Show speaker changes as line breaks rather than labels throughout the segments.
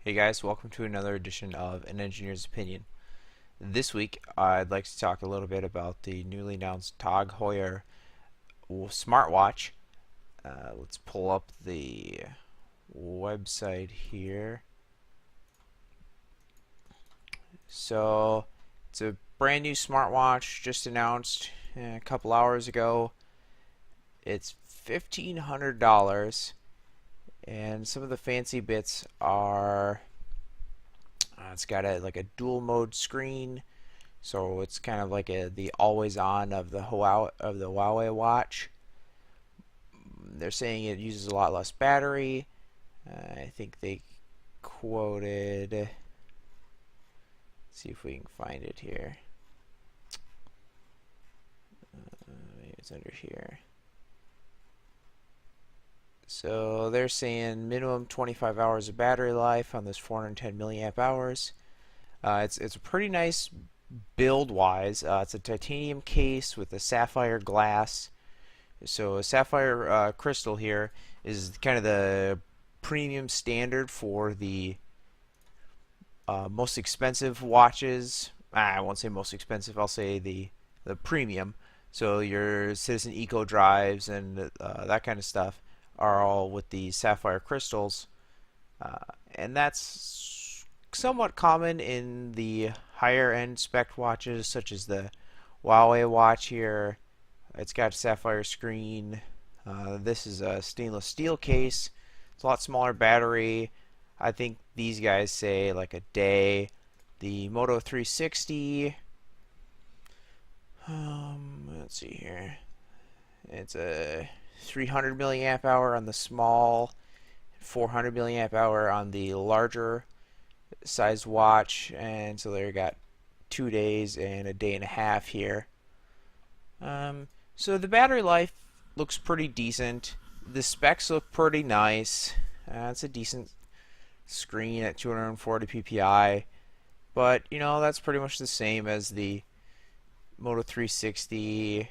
Hey guys, welcome to another edition of An Engineer's Opinion. This week I'd like to talk a little bit about the newly announced Tag Heuer smartwatch. Let's pull up the website here. So it's a brand new smartwatch just announced a couple hours ago. It's $1,500 and some of the fancy bits are it's got like a dual mode screen, so it's kind of like the always on of the Huawei Watch. They're saying it uses a lot less battery. I think they quoted. Let's see if we can find it here. Maybe it's under here. So they're saying minimum 25 hours of battery life on this 410 milliamp hours. It's a pretty nice build wise. It's a titanium case with a sapphire glass. So a sapphire crystal here is kind of the premium standard for the most expensive watches. I won't say most expensive. I'll say the premium. So your Citizen Eco drives and that kind of stuff are all with the sapphire crystals, and that's somewhat common in the higher end spec watches such as the Huawei Watch here. It's got a sapphire screen. This is a stainless steel case. It's a lot smaller battery. I think these guys say like a day. The Moto 360, let's see here, it's a 300 milliamp hour on the small, 400 milliamp hour on the larger size watch, and so they got 2 days and a day and a half here. So the battery life looks pretty decent. The specs look pretty nice. It's a decent screen at 240 ppi, but you know that's pretty much the same as the Moto 360.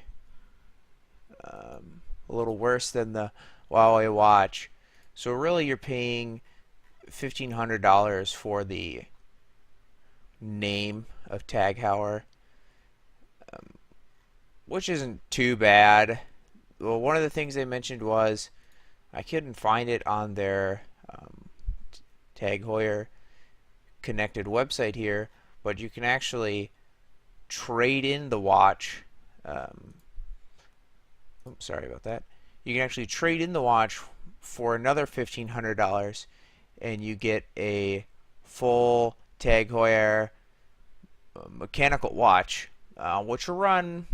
A little worse than the Huawei Watch. So really you're paying $1,500 for the name of Tag Heuer, which isn't too bad. Well, one of the things they mentioned was I couldn't find it on their Tag Heuer Connected website here, but you can actually trade in the watch. Oops, sorry about that. You can actually trade in the watch for another $1,500, and you get a full Tag Heuer mechanical watch, which will run,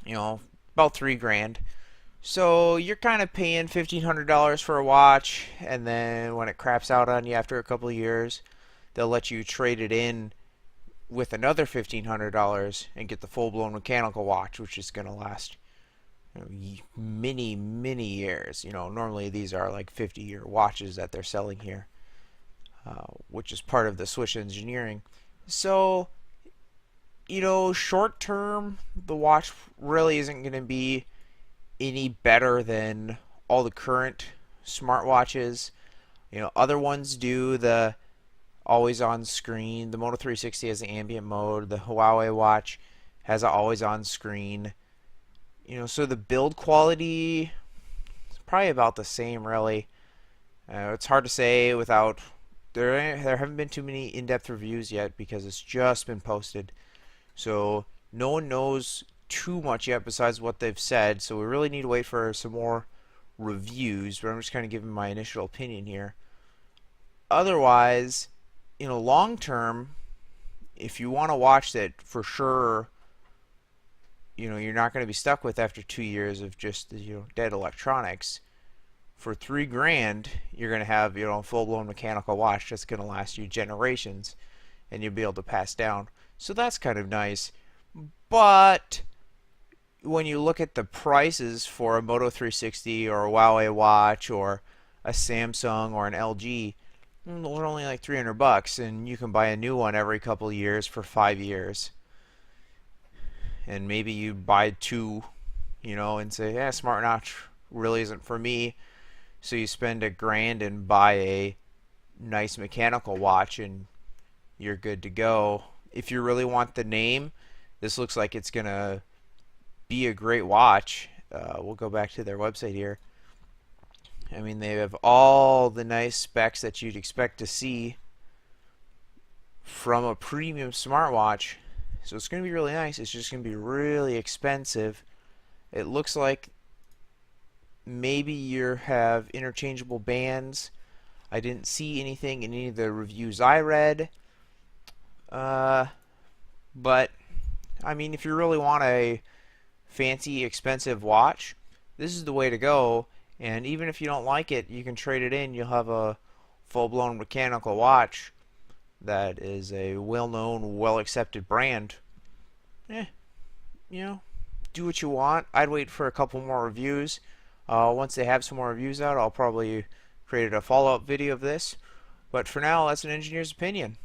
about $3,000. So you're kind of paying $1,500 for a watch, and then when it craps out on you after a couple of years, they'll let you trade it in with another $1,500 and get the full-blown mechanical watch, which is going to last many years. Normally these are like 50-year watches that they're selling here, which is part of the Swiss engineering. So short term the watch really isn't going to be any better than all the current smartwatches. Other ones do the always on screen. The Moto 360 has the ambient mode. The Huawei Watch has an always on screen. So the build quality is probably about the same, really. It's hard to say without there haven't been too many in-depth reviews yet because it's just been posted. So no one knows too much yet besides what they've said. So we really need to wait for some more reviews. But I'm just kind of giving my initial opinion here. Otherwise, long term, if you want to watch that for sure, you're not going to be stuck with after 2 years of just dead electronics. For $3,000, you're going to have a full-blown mechanical watch that's going to last you generations, and you'll be able to pass down. So that's kind of nice. But when you look at the prices for a Moto 360 or a Huawei Watch or a Samsung or an LG, they're only like $300, and you can buy a new one every couple of years for 5 years. And maybe you buy two, and say, yeah, smartwatch really isn't for me. So you spend $1,000 and buy a nice mechanical watch and you're good to go. If you really want the name, this looks like it's gonna be a great watch. We'll go back to their website here. I mean, they have all the nice specs that you'd expect to see from a premium smartwatch. So it's going to be really nice. It's just going to be really expensive. It looks like maybe you have interchangeable bands. I didn't see anything in any of the reviews I read. But, I mean, if you really want a fancy, expensive watch, this is the way to go. And even if you don't like it, you can trade it in. You'll have a full-blown mechanical watch that is a well-known, well-accepted brand. You know, do what you want. I'd wait for a couple more reviews. Once they have some more reviews out, I'll probably create a follow-up video of this. But for now, that's an engineer's opinion.